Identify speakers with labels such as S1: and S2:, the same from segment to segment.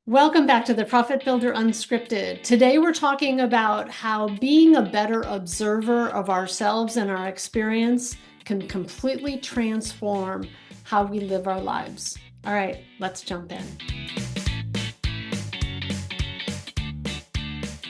S1: Welcome back to the Profit Builder Unscripted. Today we're talking about how being a better observer of ourselves and our experience can completely transform how we live our lives. All right, let's jump in.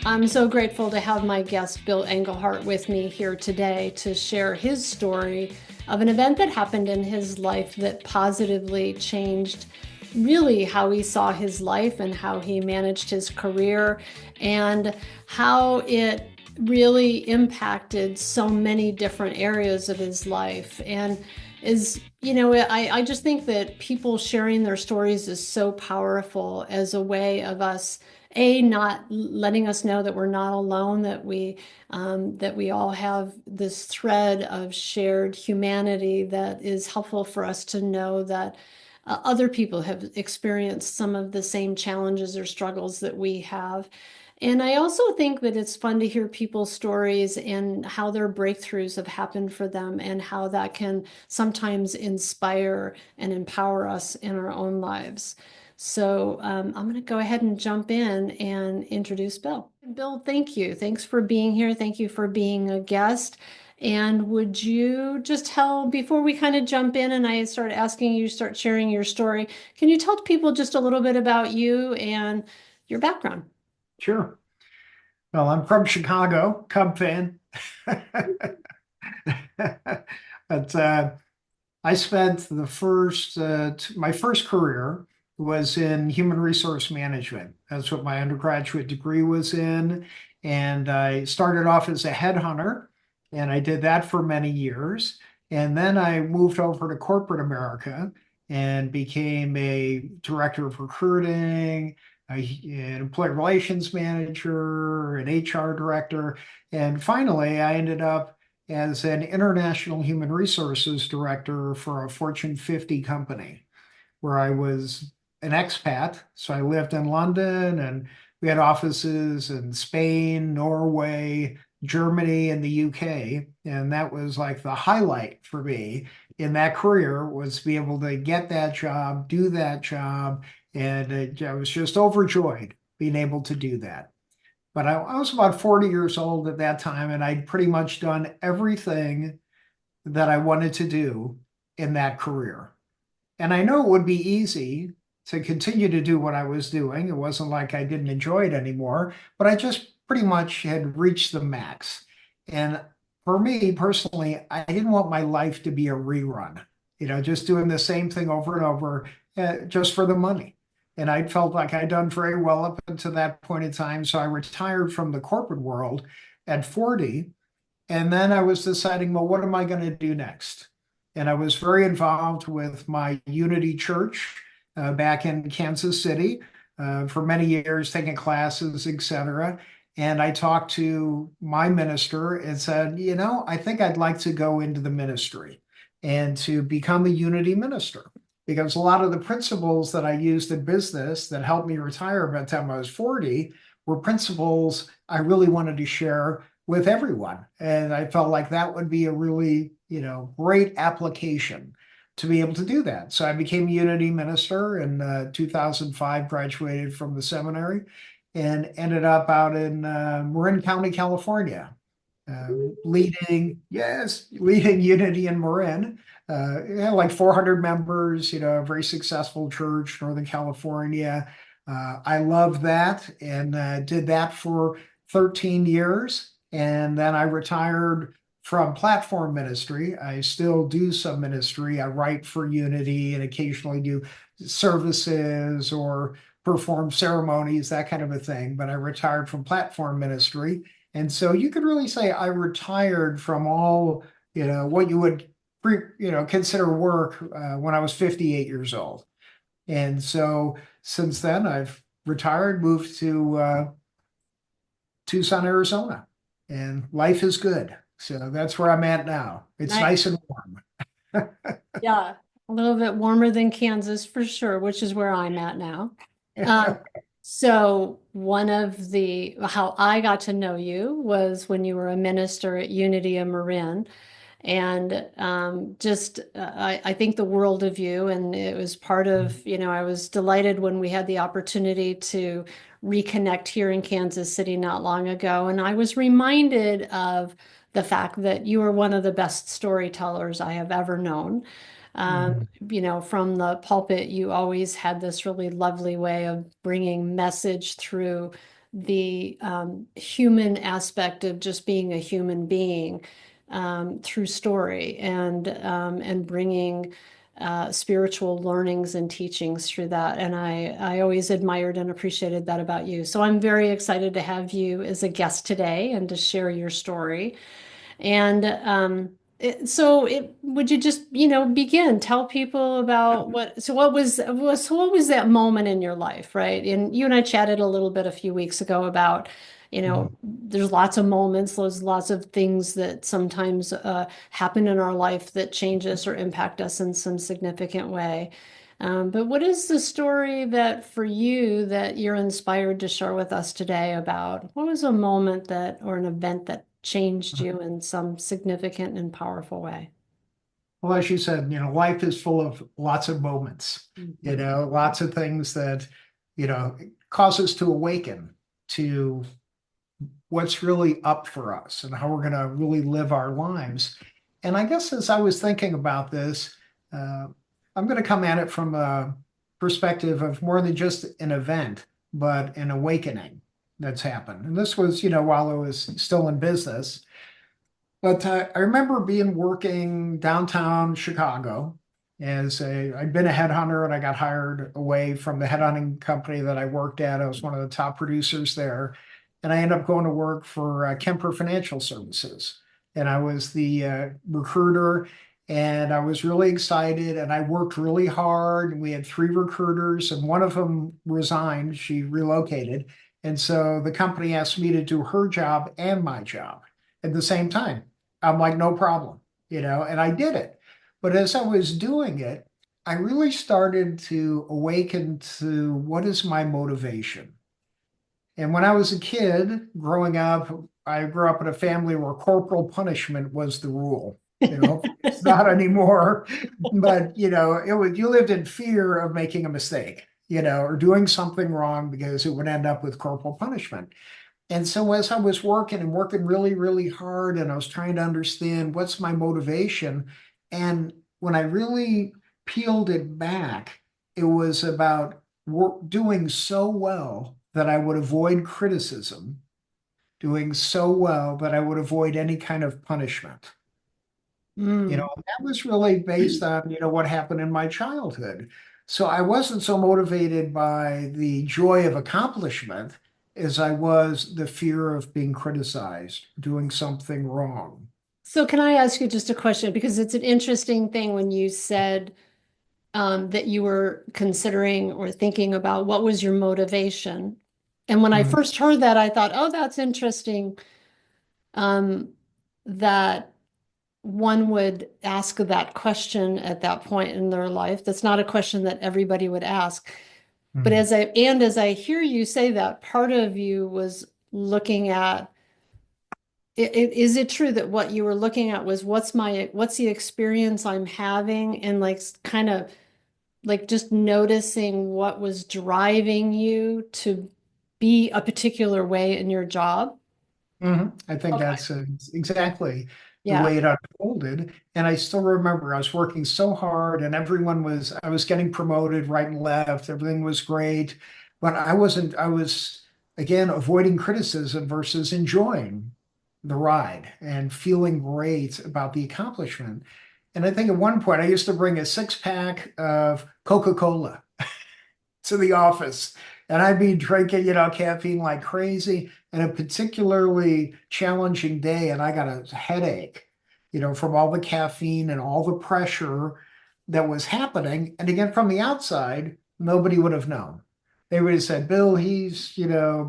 S1: I'm so grateful to have my guest Bill Englehart with me here today to share his story of an event that happened in his life that positively changed really how he saw his life and how he managed his career and how it really impacted so many different areas of his life. And I just think that people sharing their stories is so powerful as a way of us not letting us know that we're not alone, that we all have this thread of shared humanity that is helpful for us to know that other people have experienced some of the same challenges or struggles that we have. And I also think that it's fun to hear people's stories and how their breakthroughs have happened for them and how that can sometimes inspire and empower us in our own lives. So I'm going to go ahead and jump in and introduce Bill. Bill, thank you. Thanks for being here. Thank you for being a guest. And would you just tell, before we kind of jump in and I start asking you, start sharing your story, can you tell people just a little bit about you and your background?
S2: Sure. Well, I'm from Chicago, Cub fan. But I spent my first career was in human resource management. That's what my undergraduate degree was in. And I started off as a headhunter, and I did that for many years. And then I moved over to corporate America and became a director of recruiting, an employee relations manager, an HR director. And finally, I ended up as an international human resources director for a Fortune 50 company where I was an expat. So I lived in London and we had offices in Spain, Norway, Germany, and the UK. And that was like the highlight for me in that career was to be able to get that job, do that job. And I was just overjoyed being able to do that. But I was about 40 years old at that time, and I'd pretty much done everything that I wanted to do in that career. And I know it would be easy to continue to do what I was doing. It wasn't like I didn't enjoy it anymore, but I just pretty much had reached the max. And for me personally, I didn't want my life to be a rerun, just doing the same thing over and over, just for the money. And I felt like I'd done very well up until that point in time. So I retired from the corporate world at 40. And then I was deciding, well, what am I going to do next? And I was very involved with my Unity Church back in Kansas City for many years, taking classes, etc. And I talked to my minister and said, I think I'd like to go into the ministry and to become a Unity minister. Because a lot of the principles that I used in business that helped me retire by the time I was 40 were principles I really wanted to share with everyone. And I felt like that would be a really, great application to be able to do that. So I became a Unity minister in 2005, graduated from the seminary, and ended up out in Marin County, California, uh, leading Unity in Marin. Like 400 members, a very successful church, Northern California. I loved that and did that for 13 years. And then I retired from platform ministry. I still do some ministry. I write for Unity and occasionally do services or perform ceremonies, that kind of a thing. But I retired from platform ministry. And so you could really say I retired from all, what you would, consider work when I was 58 years old. And so since then, I've retired, moved to Tucson, Arizona, and life is good. So that's where I'm at now. It's
S1: Nice.
S2: nice and warm.
S1: Yeah, a little bit warmer than Kansas for sure, which is where I'm at now. Um, so one of how I got to know you was when you were a minister at Unity of Marin. and I think the world of you. And it was part of, I was delighted when we had the opportunity to reconnect here in Kansas City not long ago. And I was reminded of the fact that you are one of the best storytellers I have ever known. Um,
S2: Mhm.
S1: from the pulpit, you always had this really lovely way of bringing message through the human aspect of just being a human being through story and bringing spiritual learnings and teachings through that. And I always admired and appreciated that about you. So I'm very excited to have you as a guest today and to share your story. And would you just, begin, tell people about what was that moment in your life, right? And you and I chatted a little bit a few weeks ago about, there's lots of moments, there's lots of things that sometimes happen in our life that change us or impact us in some significant way. But what is the story that for you that you're inspired to share with us today about what was a moment that or an event that changed you in some significant and powerful way?
S2: Well, as you said, life is full of lots of moments,
S1: Mhm.
S2: lots of things that, cause us to awaken to what's really up for us and how we're going to really live our lives. And I guess as I was thinking about this, uh, I'm going to come at it from a perspective of more than just an event, but an awakening that's happened. And this was, while I was still in business. But I remember being working downtown Chicago I'd been a headhunter and I got hired away from the headhunting company that I worked at. I was one of the top producers there. And I ended up going to work for Kemper Financial Services. And I was the recruiter and I was really excited and I worked really hard. And we had three recruiters and one of them resigned. She relocated. And so the company asked me to do her job and my job at the same time. I'm like, no problem, and I did it. But as I was doing it, I really started to awaken to what is my motivation. And when I was a kid growing up, I grew up in a family where corporal punishment was the rule. It's not anymore, but you lived in fear of making a mistake, or doing something wrong because it would end up with corporal punishment. And so as I was working and working really, really hard, and I was trying to understand what's my motivation, and when I really peeled it back, it was about doing so well that I would avoid criticism, doing so well that I would avoid any kind of punishment.
S1: Mm.
S2: That was really based on, what happened in my childhood. So I wasn't so motivated by the joy of accomplishment as I was the fear of being criticized, doing something wrong.
S1: So can I ask you just a question? Because it's an interesting thing when you said that you were considering or thinking about what was your motivation. And when I
S2: Mhm.
S1: first heard that, I thought, oh, that's interesting, um, that one would ask that question at that point in their life. That's not a question that everybody would ask. But
S2: Mhm.
S1: as I hear you say that, part of you was looking at, is it true that what you were looking at was what's the experience I'm having, and like kind of like just noticing what was driving you to be a particular way in your job?
S2: I think
S1: Okay.
S2: that's exactly the
S1: Yeah.
S2: way it unfolded. And I still remember I was working so hard and I was getting promoted right and left. Everything was great. But I wasn't, I was again avoiding criticism versus enjoying the ride and feeling great about the accomplishment. And I think at one point I used to bring a six-pack of Coca-Cola to the office. And I'd be drinking, caffeine like crazy. And a particularly challenging day, and I got a headache, from all the caffeine and all the pressure that was happening. And again, from the outside, nobody would have known. They would have said, Bill, he's,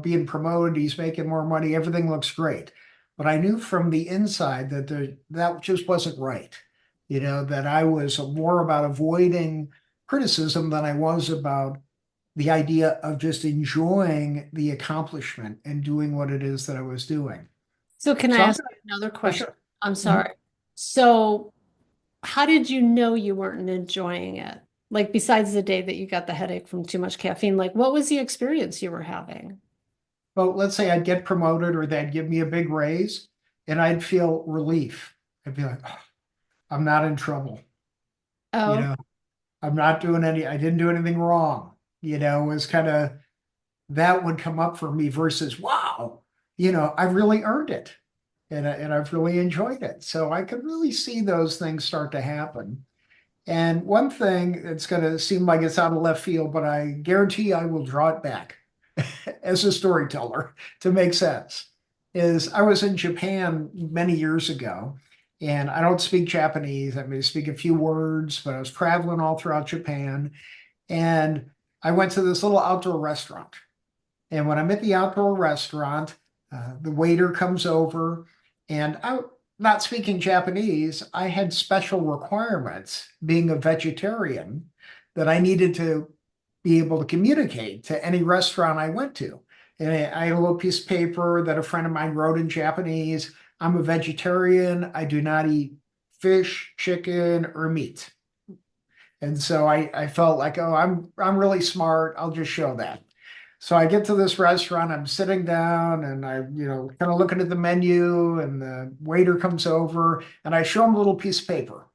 S2: being promoted, he's making more money, everything looks great. But I knew from the inside that that just wasn't right. That I was more about avoiding criticism than I was about the idea of just enjoying the accomplishment and doing what it is that I was doing.
S1: So can I
S2: So I'm
S1: ask
S2: gonna,
S1: you another
S2: oh,
S1: question?
S2: sure.
S1: I'm
S2: Mhm.
S1: sorry. So, how did you know you weren't enjoying it? Like, besides the day that you got the headache from too much caffeine, like, what was the experience you were having?
S2: But let's say I'd get promoted or they'd give me a big raise and I'd feel relief. I'd be like, "Oh, I'm not in trouble. You
S1: Oh,
S2: know, I'm not doing I didn't do anything wrong." It was kind of that would come up for me versus, wow, I really earned it and I've really enjoyed it. So I could really see those things start to happen. And one thing that's going to seem like it's out of left field, but I guarantee I will draw it back as a storyteller to make sense, is I was in Japan many years ago, and I don't speak Japanese. I may speak a few words, but I was traveling all throughout Japan, and I went to this little outdoor restaurant. And when I'm at the outdoor restaurant, the waiter comes over, and I, not speaking Japanese, I had special requirements being a vegetarian that I needed to be able to communicate to any restaurant I went to. And I had a little piece of paper that a friend of mine wrote in Japanese. I'm a vegetarian. I do not eat fish, chicken, or meat. And so I felt like, oh, I'm really smart. I'll just show that. So I get to this restaurant, I'm sitting down and kind of looking at the menu, and the waiter comes over and I show him a little piece of paper.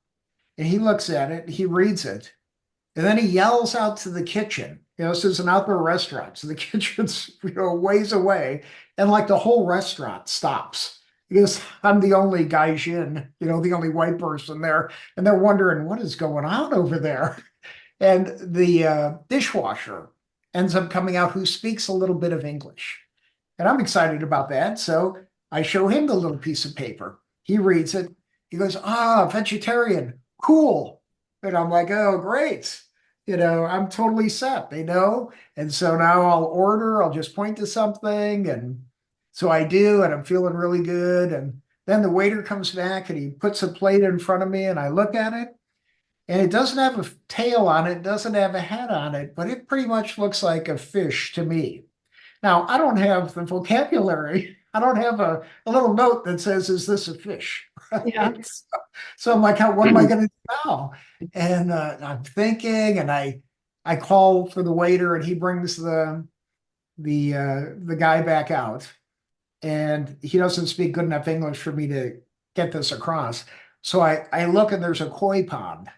S2: And he looks at it, he reads it, and then he yells out to the kitchen. This is an outdoor restaurant, so the kitchen's ways away, and like the whole restaurant stops because I'm the only gaijin, the only white person there, and they're wondering what is going on over there. And the dishwasher ends up coming out who speaks a little bit of English. And I'm excited about that. So I show him the little piece of paper. He reads it. He goes, vegetarian, cool. And I'm like, oh, great. I'm totally set. They know. And so now I'll order, I'll just point to something. And so I do, and I'm feeling really good. And then the waiter comes back and he puts a plate in front of me, and I look at it, and it doesn't have a tail on it, doesn't have a head on it, but it pretty much looks like a fish to me. Now, I don't have the vocabulary. I don't have a little note that says, is this a fish?
S1: yeah.
S2: Right? So I'm like, what am I going to do now? And I'm thinking, and I call for the waiter, and he brings the guy back out, and he doesn't speak good enough English for me to get this across. So I look, and there's a koi pond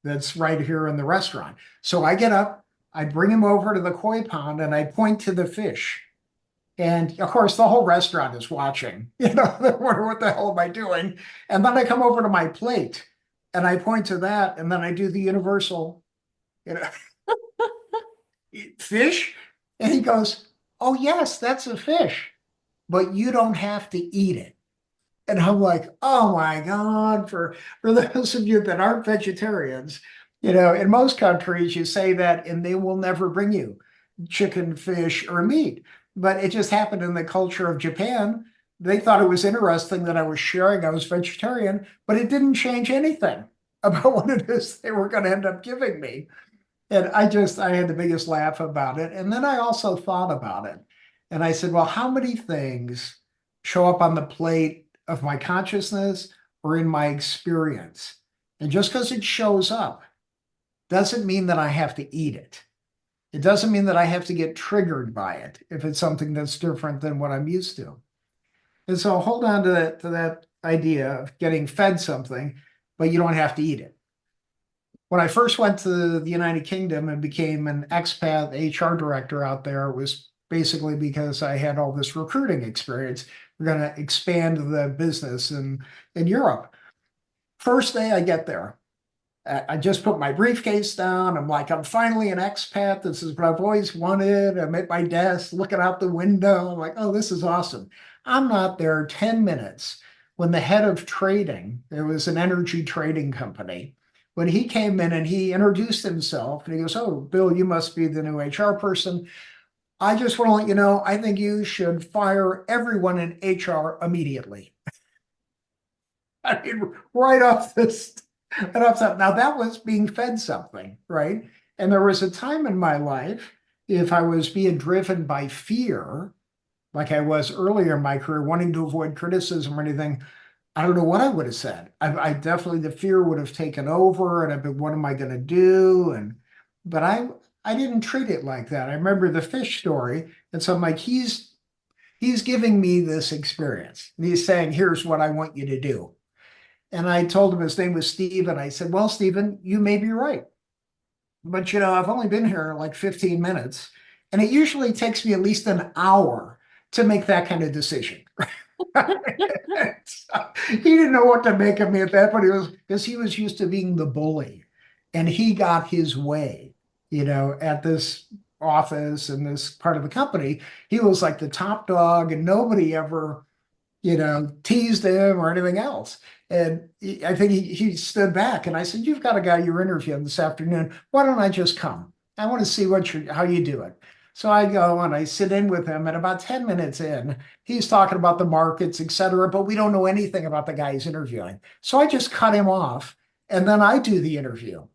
S2: that's right here in the restaurant. So I get up, I bring him over to the koi pond, and I point to the fish. And of course, the whole restaurant is watching. They wonder what the hell am I doing? And then I come over to my plate and I point to that, and then I do the universal, you know, fish. And he goes, "Oh, yes, that's a fish, but you don't have to eat it." And I'm like, oh my God, for those of you that aren't vegetarians, in most countries you say that and they will never bring you chicken, fish, or meat. But it just happened in the culture of Japan. They thought it was interesting that I was sharing I was vegetarian, but it didn't change anything about what it is they were going to end up giving me. And I had the biggest laugh about it. And then I also thought about it. And I said, well, how many things show up on the plate of my consciousness or in my experience? And just because it shows up doesn't mean that I have to eat it. It doesn't mean that I have to get triggered by it if it's something that's different than what I'm used to. And so hold on to that idea of getting fed something, but you don't have to eat it. When I first went to the United Kingdom and became an expat HR director out there, it was basically because I had all this recruiting experience. We're going to expand the business in Europe. First day I get there, I just put my briefcase down. I'm like, I'm finally an expat. This is what I've always wanted. I'm at my desk looking out the window. I'm like, oh, this is awesome. I'm not there 10 minutes when the head of trading, it was an energy trading company, when he came in and he introduced himself and he goes, oh, Bill, you must be the new HR person. I just want to let you know, I think you should fire everyone in HR immediately. I mean, right off this, right off top. Now that was being fed something, right? And there was a time in my life, if I was being driven by fear, like I was earlier in my career, wanting to avoid criticism or anything, I don't know what I would have said. I definitely, the fear would have taken over and I've been, what am I going to do? But I didn't treat it like that. I remember the fish story. And so I'm like, he's giving me this experience. And he's saying, here's what I want you to do. And I told him his name was Steve. And I said, well, Stephen, you may be right. But I've only been here like 15 minutes. And it usually takes me at least an hour to make that kind of decision. So, he didn't know what to make of me at that point. He was because he was used to being the bully, and he got his way. At this office and this part of the company, he was like the top dog, and nobody ever teased him or anything else. And I think he stood back, and I said, "You've got a guy you're interviewing this afternoon. Why don't I just come? I want to see how you do it." So I go and I sit in with him, and about 10 minutes in, he's talking about the markets, et cetera, but we don't know anything about the guy he's interviewing. So I just cut him off, and then I do the interview,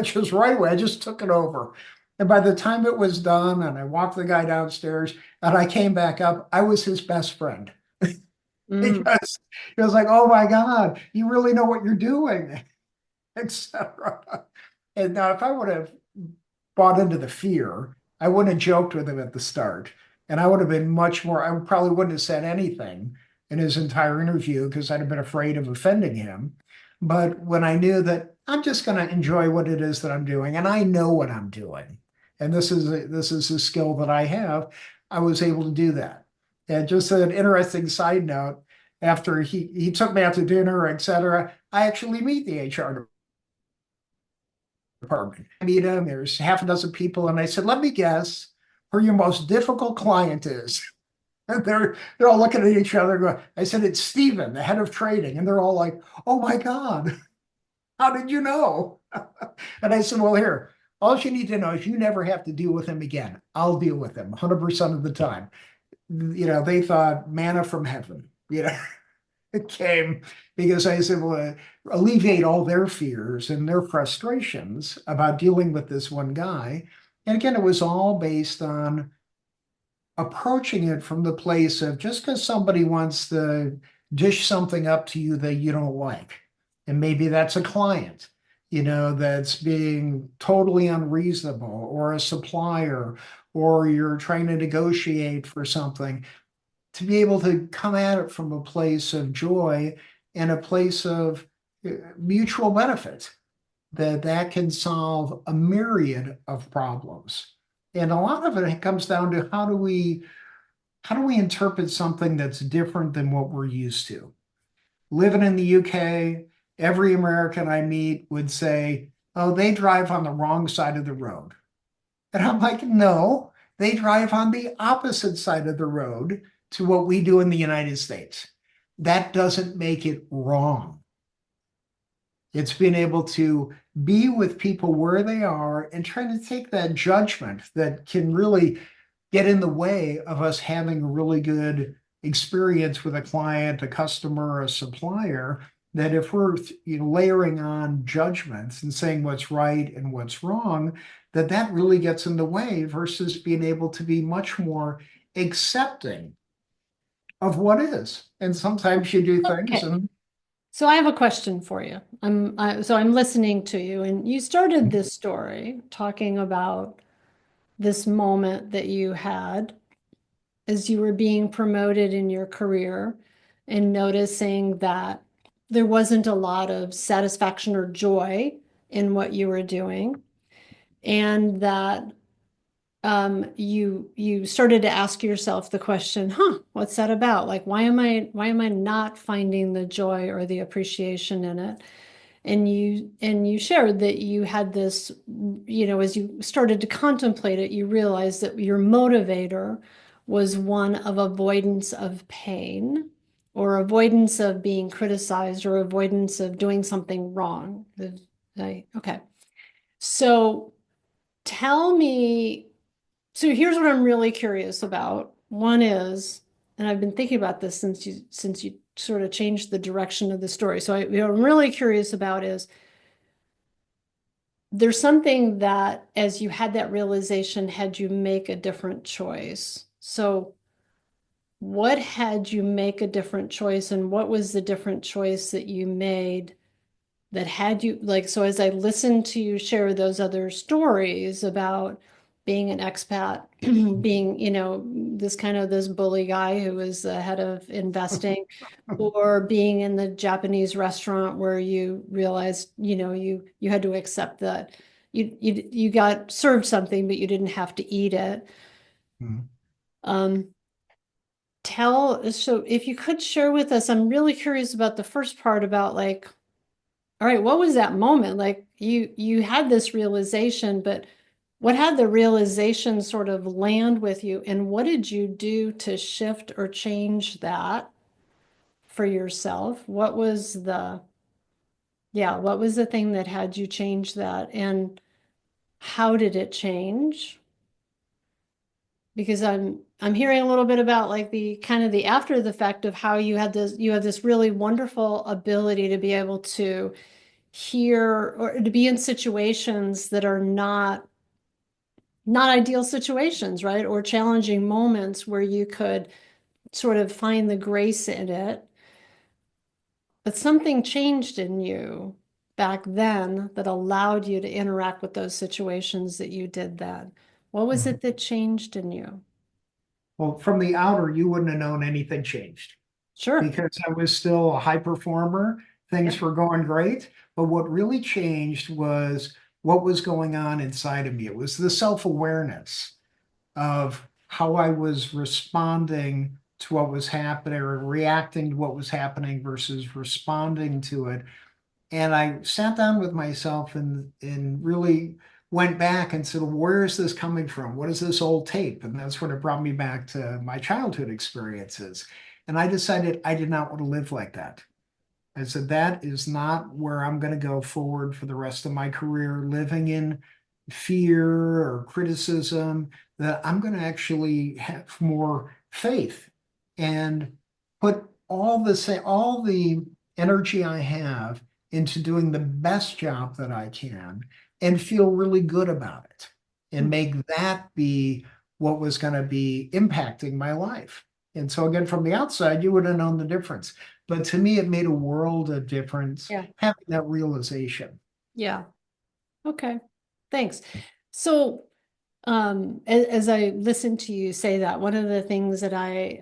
S2: just right away. I just took it over. And by the time it was done, and I walked the guy downstairs, and I came back up, I was his best friend.
S1: Mm.
S2: Because it was like, oh my God, you really know what you're doing, etc. And now, if I would have bought into the fear, I wouldn't have joked with him at the start. And I would have been much more, I probably wouldn't have said anything in his entire interview because I'd have been afraid of offending him. But when I knew that I'm just going to enjoy what it is that I'm doing, and I know what I'm doing, and this is a skill that I have, I was able to do that. And just an interesting side note, after he took me out to dinner, etc., I actually meet the HR department. I meet him, there's half a dozen people, and I said, let me guess who your most difficult client is. And they're all looking at each other going, I said, it's Stephen, the head of trading. And they're all like, oh my God, how did you know? And I said, well, here, all you need to know is you never have to deal with him again. I'll deal with him 100% of the time. They thought manna from heaven. It came because I was able to alleviate all their fears and their frustrations about dealing with this one guy. And again, it was all based on approaching it from the place of just because somebody wants to dish something up to you that you don't like. And maybe that's a client, that's being totally unreasonable, or a supplier, or you're trying to negotiate for something, to be able to come at it from a place of joy and a place of mutual benefit, that can solve a myriad of problems. And a lot of it comes down to how do we interpret something that's different than what we're used to. Living in the UK, every American I meet would say, oh, they drive on the wrong side of the road. And I'm like, no, they drive on the opposite side of the road to what we do in the United States. That doesn't make it wrong. It's being able to be with people where they are and trying to take that judgment that can really get in the way of us having a really good experience with a client, a customer, a supplier. That if we're layering on judgments and saying what's right and what's wrong, that really gets in the way versus being able to be much more accepting of what is. And sometimes you do things
S1: Okay.
S2: and
S1: So I have a question for you. I'm listening to you, and you started this story talking about this moment that you had as you were being promoted in your career and noticing that there wasn't a lot of satisfaction or joy in what you were doing, and that you started to ask yourself the question, what's that about? Like, why am I not finding the joy or the appreciation in it? And you shared that you had this, as you started to contemplate it, you realized that your motivator was one of avoidance of pain, or avoidance of being criticized, or avoidance of doing something wrong. Okay. So tell me, so here's what I'm really curious about. One is, and I've been thinking about this since you sort of changed the direction of the story. So what I'm really curious about is, there's something that, as you had that realization, had you make a different choice. So what had you make a different choice, and what was the different choice that you made that had you like, so as I listened to you share those other stories about being an expat, being, this kind of this bully guy who was the head of investing, or being in the Japanese restaurant where you realized, you had to accept that you got served something, but you didn't have to eat it.
S2: Mhm.
S1: Um, so if you could share with us, I'm really curious about the first part about like, all right, what was that moment? Like you had this realization, but what had the realization sort of land with you, and what did you do to shift or change that for yourself? What was the thing that had you change that, and how did it change? Because I'm hearing a little bit about like the kind of the after the fact of how you have this really wonderful ability to be able to hear or to be in situations that are not ideal situations, right? Or challenging moments where you could sort of find the grace in it. But something changed in you back then that allowed you to interact with those situations that you did then. What was
S2: Mhm.
S1: it that changed in you?
S2: Well, from the outer, you wouldn't have known anything changed
S1: Sure.
S2: because I was still a high performer. Things
S1: Yep.
S2: were going great. But what really changed was what was going on inside of me. It was the self-awareness of how I was responding to what was happening or reacting to what was happening versus responding to it. And I sat down with myself and really went back and said, where is this coming from? What is this old tape? And that's when it brought me back to my childhood experiences. And I decided I did not want to live like that. I said, that is not where I'm going to go forward for the rest of my career, living in fear or criticism, that I'm going to actually have more faith and put all the energy I have into doing the best job that I can and feel really good about it and make that be what was going to be impacting my life. And so again, from the outside, you would have known the difference. But to me, it made a world of difference
S1: Yeah.
S2: having that realization.
S1: Yeah. Okay. Thanks. So, as I listen to you say that, one of the things that I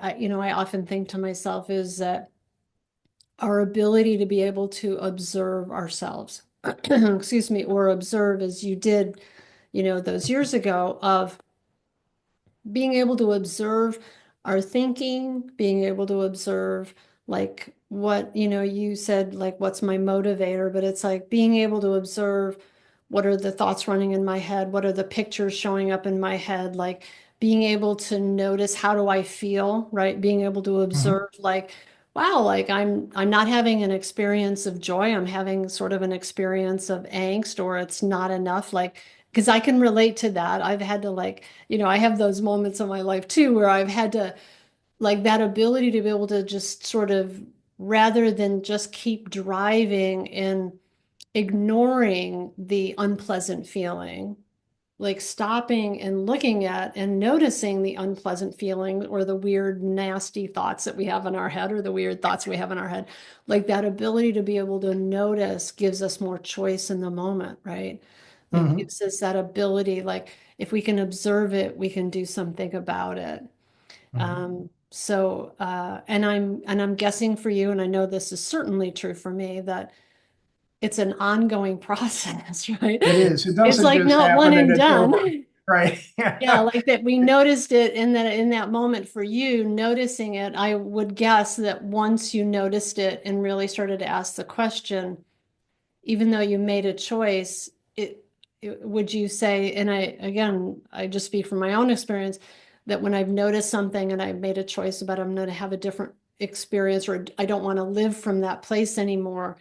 S1: often think to myself is that our ability to be able to observe ourselves, excuse me, or observe as you did, those years ago of being able to observe our thinking, being able to observe like what, you said, like, what's my motivator, but it's like being able to observe what are the thoughts running in my head, what are the pictures showing up in my head, like being able to notice how do I feel, right? Being able to
S2: Mhm.
S1: observe like, wow, like I'm not having an experience of joy, I'm having sort of an experience of angst, or it's not enough, like because I can relate to that. I've had to like, I have those moments in my life too where I've had to like that ability to be able to just sort of rather than just keep driving and ignoring the unpleasant feeling, like stopping and looking at and noticing the unpleasant feeling or the weird, nasty thoughts that we have in our head or the weird thoughts we have in our head. Like that ability to be able to notice gives us more choice in the moment, right? Like
S2: Mhm.
S1: gives us that ability, like if we can observe it, we can do something about it.
S2: Mhm.
S1: And I'm guessing for you, and I know this is certainly true for me, that it's an ongoing process, right?
S2: It is. It
S1: It's
S2: doesn't
S1: like
S2: just
S1: not one
S2: happen and
S1: and
S2: it's over,
S1: done.
S2: right?
S1: Yeah, like that we noticed it in that moment for you, noticing it, I would guess that once you noticed it and really started to ask the question, even though you made a choice, would you say, and I just speak from my own experience, that when I've noticed something and I've made a choice about I'm going to have a different experience or I don't want to live from that place anymore,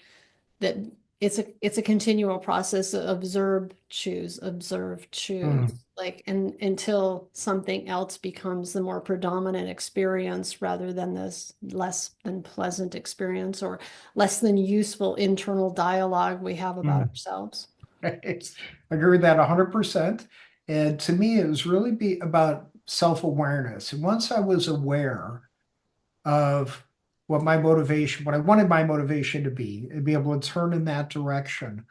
S1: that it's a continual process of observe, choose,
S2: Mhm.
S1: like and until something else becomes the more predominant experience rather than this less than pleasant experience or less than useful internal dialogue we have about
S2: Mhm.
S1: ourselves.
S2: Right. I agree with that 100%. And to me, it was really be about self-awareness. And once I was aware of what I wanted my motivation to be, and be able to turn in that direction.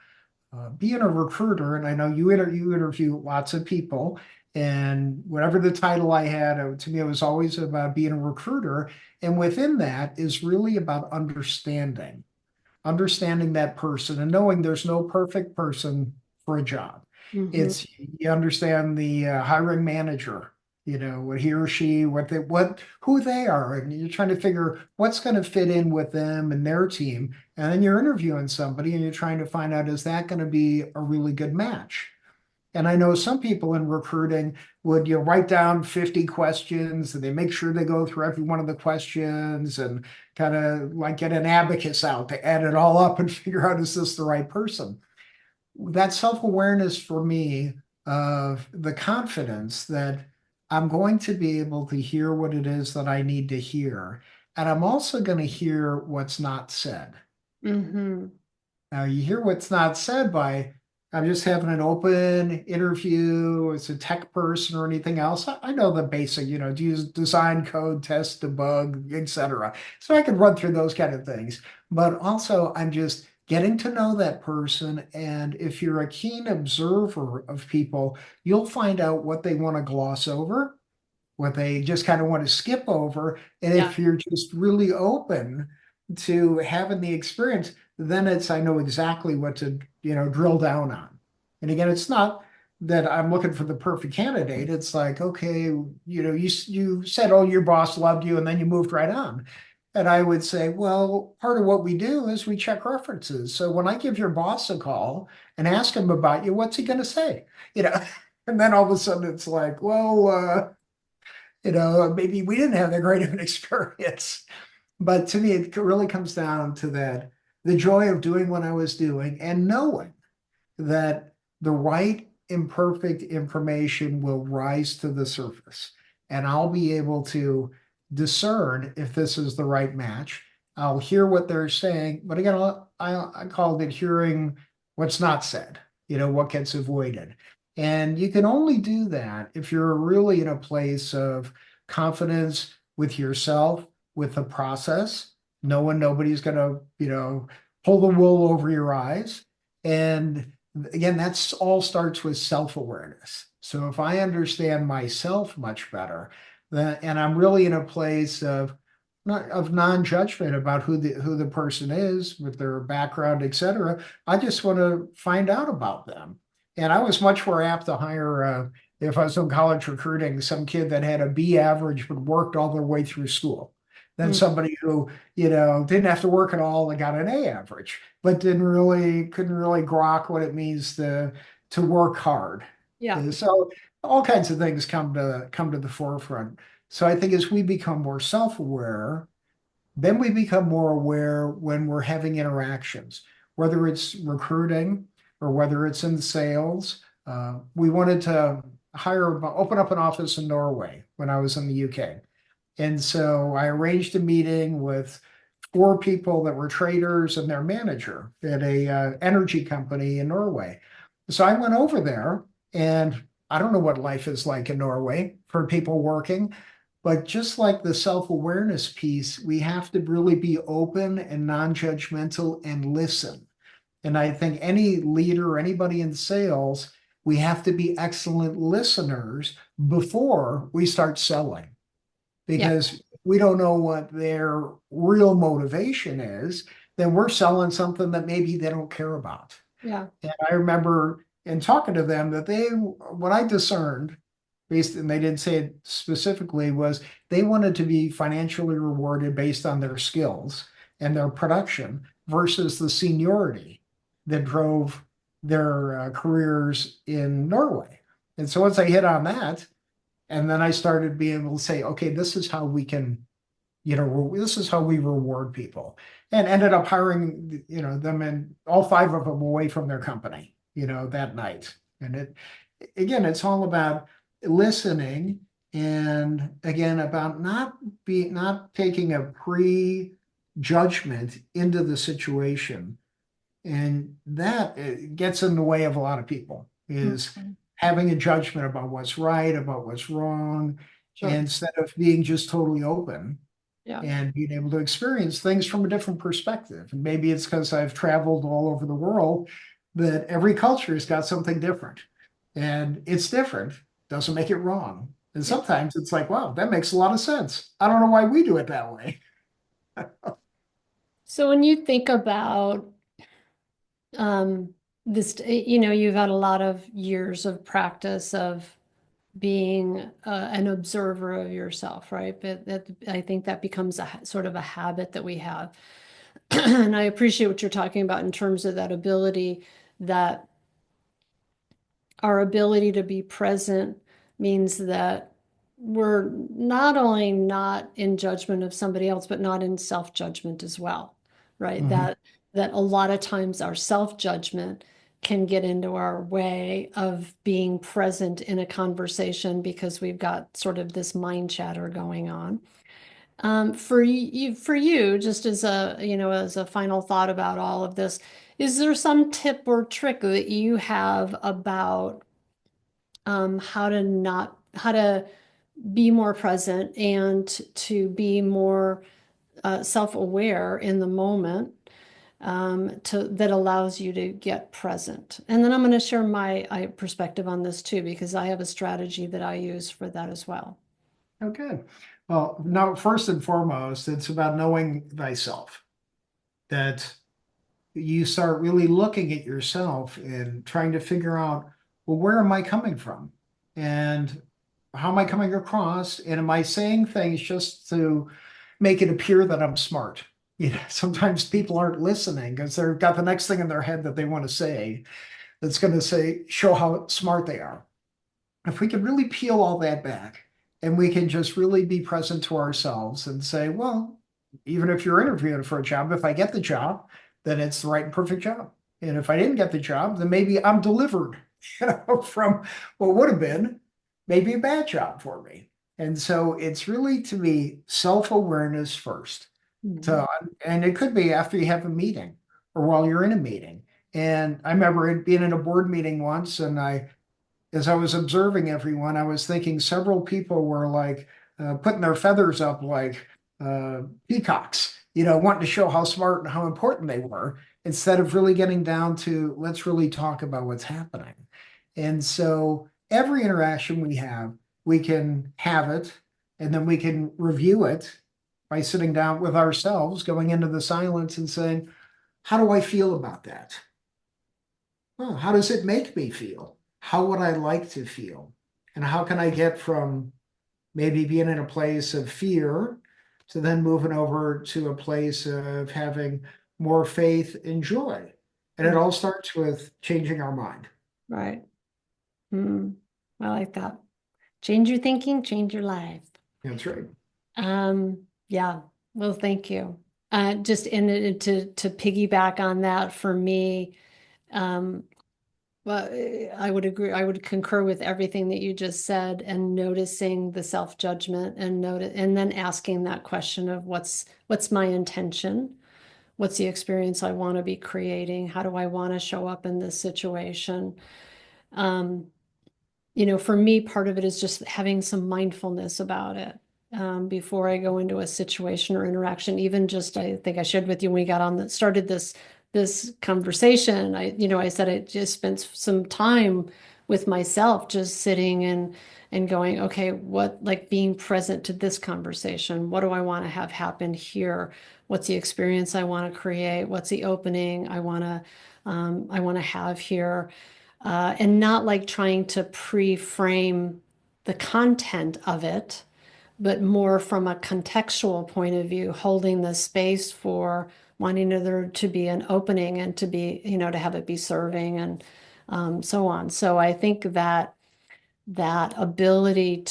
S2: Being a recruiter, and I know you interview lots of people, and whatever the title I had, to me, it was always about being a recruiter. And within that is really about understanding that person and knowing there's no perfect person for a job.
S1: Hmm.
S2: It's you understand the hiring manager, what he or she, who they are, and you're trying to figure what's going to fit in with them and their team. And then you're interviewing somebody and you're trying to find out, is that going to be a really good match? And I know some people in recruiting would, write down 50 questions and they make sure they go through every one of the questions and kind of like get an abacus out to add it all up and figure out, is this the right person? That self-awareness for me of the confidence that I'm going to be able to hear what it is that I need to hear. And I'm also going to hear what's not said.
S1: Hmm.
S2: Now you hear what's not said by, I'm just having an open interview as a tech person or anything else. I know the basic, to use design code, test, debug, etc. So I can run through those kind of things. But also I'm just getting to know that person. And if you're a keen observer of people, you'll find out what they want to gloss over, what they just kind of want to skip over. And
S1: Yeah.
S2: if you're just really open to having the experience, then I know exactly what to, drill down on. And again, it's not that I'm looking for the perfect candidate. It's like, okay, you said, oh, your boss loved you, and then you moved right on. And I would say, well, part of what we do is we check references. So when I give your boss a call and ask him about you, what's he going to say? You know, and then all of a sudden it's like, well, maybe we didn't have that great of an experience. But to me, it really comes down to that the joy of doing what I was doing and knowing that the right imperfect information will rise to the surface. And I'll be able to discern if this is the right match. I'll hear what they're saying. But again, I called it hearing what's not said, what gets avoided. And you can only do that if you're really in a place of confidence with yourself, with the process. Nobody's going to, pull the wool over your eyes. And again, that's all starts with self-awareness. So if I understand myself much better, and I'm really in a place of not of non-judgment about who the person is with their background, etc. I just want to find out about them. And I was much more apt to hire, if I was in college recruiting, some kid that had a B average but worked all their way through school than somebody who, didn't have to work at all and got an A average, but couldn't really grok what it means to work hard.
S1: Yeah.
S2: And so all kinds of things come to the forefront. So I think as we become more self-aware, then we become more aware when we're having interactions, whether it's recruiting or whether it's in sales. We wanted to open up an office in Norway when I was in the UK. And so I arranged a meeting with four people that were traders and their manager at a energy company in Norway. So I went over there, and I don't know what life is like in Norway for people working, but just like the self-awareness piece, we have to really be open and non-judgmental and listen. And I think any leader, anybody in sales, we have to be excellent listeners before we start selling,
S1: Yeah.
S2: because we don't know what their real motivation is, then we're selling something that maybe they don't care about.
S1: Yeah.
S2: And I remember in talking to them that what I discerned, based, and they didn't say it specifically, was they wanted to be financially rewarded based on their skills and their production versus the seniority that drove their careers in Norway. And so once I hit on that, and then I started being able to say, okay, this is how we can, this is how we reward people, and ended up hiring, them and all five of them away from their company, that night. And it's all about listening, and again, about not taking a pre-judgment into the situation. And that gets in the way of a lot of people, is
S1: Mhm.
S2: having a judgment about what's right, about what's wrong,
S1: Sure.
S2: instead of being just totally open.
S1: Yeah.
S2: and being able to experience things from a different perspective. And maybe it's because I've traveled all over the world that every culture has got something different. And it's different, doesn't make it wrong. And
S1: Yeah.
S2: sometimes it's like, wow, that makes a lot of sense. I don't know why we do it that way.
S1: So when you think about this, you've had a lot of years of practice of being an observer of yourself, right? But I think that becomes sort of a habit that we have. And I appreciate what you're talking about in terms of that ability, that our ability to be present means that we're not only not in judgment of somebody else, but not in self-judgment as well, right?
S2: Mhm.
S1: That a lot of times our self-judgment can get into our way of being present in a conversation because we've got sort of this mind chatter going on. For you, just as as a final thought about all of this, is there some tip or trick that you have about how to be more present and to be more self-aware in the moment, that allows you to get present? And then I'm going to share my perspective on this too, because I have a strategy that I use for that as well.
S2: Okay. Well, now, first and foremost, it's about knowing thyself, that you start really looking at yourself and trying to figure out, well, where am I coming from? And how am I coming across? And am I saying things just to make it appear that I'm smart? Sometimes people aren't listening because they've got the next thing in their head that they want to say that's going to show how smart they are. If we could really peel all that back and we can just really be present to ourselves and say, well, even if you're interviewing for a job, if I get the job, then it's the right and perfect job. And if I didn't get the job, then maybe I'm delivered, from what would have been maybe a bad job for me. And so it's really, to me, self-awareness first.
S1: Mhm.
S2: So, and it could be after you have a meeting or while you're in a meeting. And I remember being in a board meeting once, and as I was observing everyone, I was thinking several people were like putting their feathers up like peacocks, wanting to show how smart and how important they were, instead of really getting down to let's really talk about what's happening. And so every interaction we can have it, and then we can review it by sitting down with ourselves, going into the silence and saying, how do I feel about that? Well, how does it make me feel? How would I like to feel? And how can I get from maybe being in a place of fear to then moving over to a place of having more faith and joy? And it
S1: Mm.
S2: all starts with changing our mind.
S1: Right. Mm. I like that. Change your thinking, change your life.
S2: That's right.
S1: Yeah. Well, thank you. Just to piggyback on that for me, um, well, I would agree. I would concur with everything that you just said, and noticing the self-judgment and then asking that question of what's my intention? What's the experience I want to be creating? How do I want to show up in this situation? Um, for me, part of it is just having some mindfulness about it, before I go into a situation or interaction. Even just, I think I shared with you when we got on that started this conversation. I said I just spent some time with myself, just sitting and going, okay, what, like, being present to this conversation. What do I want to have happen here? What's the experience I want to create? What's the opening I want to have here? And not like trying to pre-frame the content of it, but more from a contextual point of view, holding the space for wanting there to be an opening and to be, to have it be serving, and so on. So I think that ability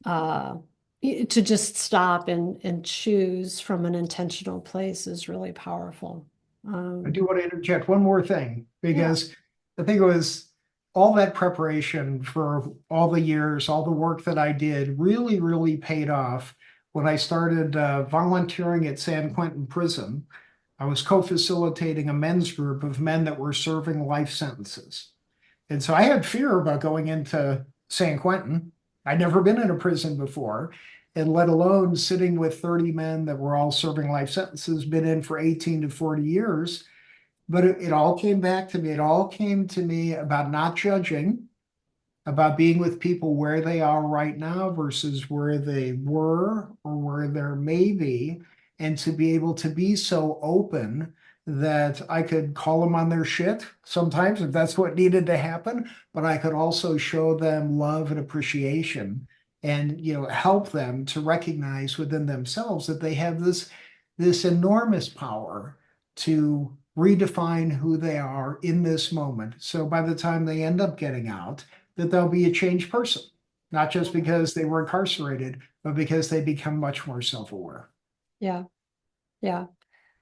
S1: uh, to just stop and choose from an intentional place is really powerful.
S2: I
S1: Um,
S2: do want to interject one more thing,
S1: yeah.
S2: because I think it was all that preparation for all the years, all the work that I did really, really paid off when I started volunteering at San Quentin Prison. I was co-facilitating a men's group of men that were serving life sentences. And so I had fear about going into San Quentin. I'd never been in a prison before. and let alone sitting with 30 men that were all serving life sentences, been in for 18 to 40 years. But it all came back to me. It all came to me about not judging, about being with people where they are right now versus where they were or where there may be, and to be able to be so open that I could call them on their shit sometimes if that's what needed to happen, but I could also show them love and appreciation and help them to recognize within themselves that they have this enormous power to redefine who they are in this moment. So by the time they end up getting out, that they'll be a changed person, not just because they were incarcerated, but because they become much more self-aware.
S1: Yeah. Yeah.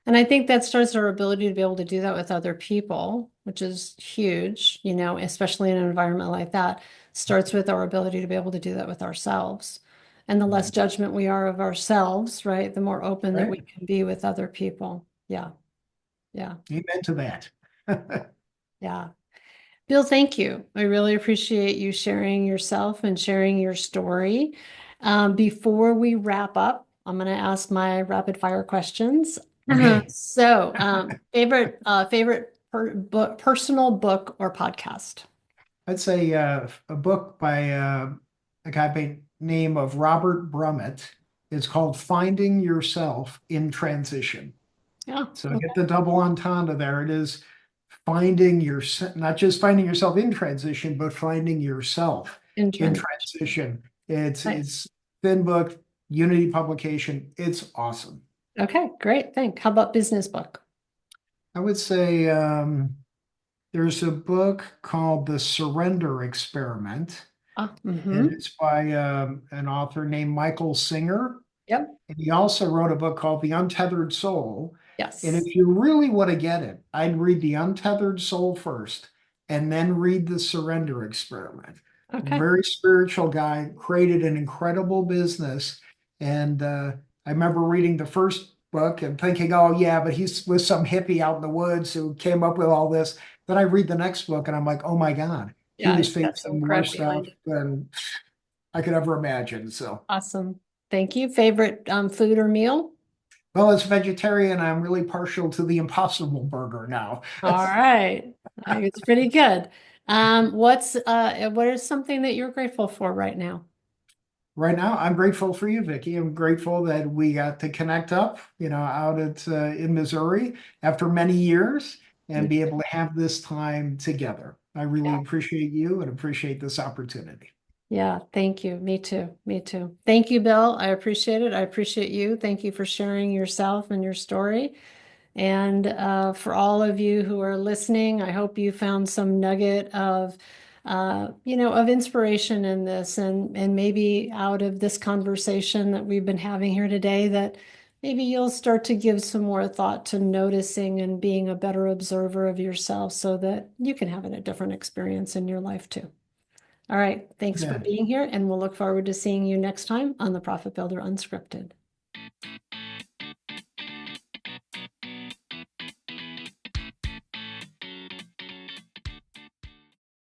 S1: And I think that starts our ability to be able to do that with other people, which is huge, especially in an environment like that, starts with our ability to be able to do that with ourselves. And the less judgment we are of ourselves, right, the more open that we
S2: Right?
S1: can be with other people. Yeah. Yeah.
S2: Amen to that.
S1: Yeah. Bill, thank you. I really appreciate you sharing yourself and sharing your story. Before we wrap up, I'm going to ask my rapid fire questions.
S2: Okay.
S1: Personal book or podcast?
S2: I'd say a book by a guy by name of Robert Brummett. It's called Finding Yourself in Transition.
S1: Yeah,
S2: So
S1: okay.
S2: get the double entendre there. It is finding your, not just finding yourself in transition, but finding yourself
S1: In
S2: in
S1: transition.
S2: transition. It's
S1: Nice.
S2: it's thin book, Unity publication. It's awesome.
S1: Okay, great. Thanks. How about business book?
S2: I would say there's a book called The Surrender Experiment,
S1: Ah,
S2: and
S1: mm-hmm.
S2: it's by an author named Michael Singer.
S1: Yep.
S2: And he also wrote a book called The Untethered Soul. And
S1: Yes.
S2: if you really want to get it, I'd read The Untethered Soul first and then read The Surrender Experiment.
S1: Okay.
S2: Very spiritual guy, created an incredible business. And I remember reading the first book and thinking, oh, yeah, but he's with some hippie out in the woods who came up with all this. Then I read the next book and I'm like, oh my God, he
S1: Yeah,
S2: was
S1: he's got some
S2: facing more
S1: cred
S2: stuff
S1: behind it.
S2: than I could ever imagine. So.
S1: Awesome. Thank you. Favorite food or meal?
S2: Well, as a vegetarian, I'm really partial to the Impossible Burger now.
S1: All right. I think it's pretty good. What is something that you're grateful for right now?
S2: Right now, I'm grateful for you, Vicky. I'm grateful that we got to connect up, out at in Missouri after many years and be able to have this time together. I really
S1: Yeah.
S2: appreciate you and appreciate this opportunity.
S1: Yeah, thank you. Me too. Me too. Thank you, Bill. I appreciate it. I appreciate you. Thank you for sharing yourself and your story. And for all of you who are listening, I hope you found some nugget of inspiration in this, and maybe out of this conversation that we've been having here today, that maybe you'll start to give some more thought to noticing and being a better observer of yourself, so that you can have a different experience in your life too. All right, thanks for
S2: Amen.
S1: being here, and we'll look forward to seeing you next time on the Profit Builder Unscripted.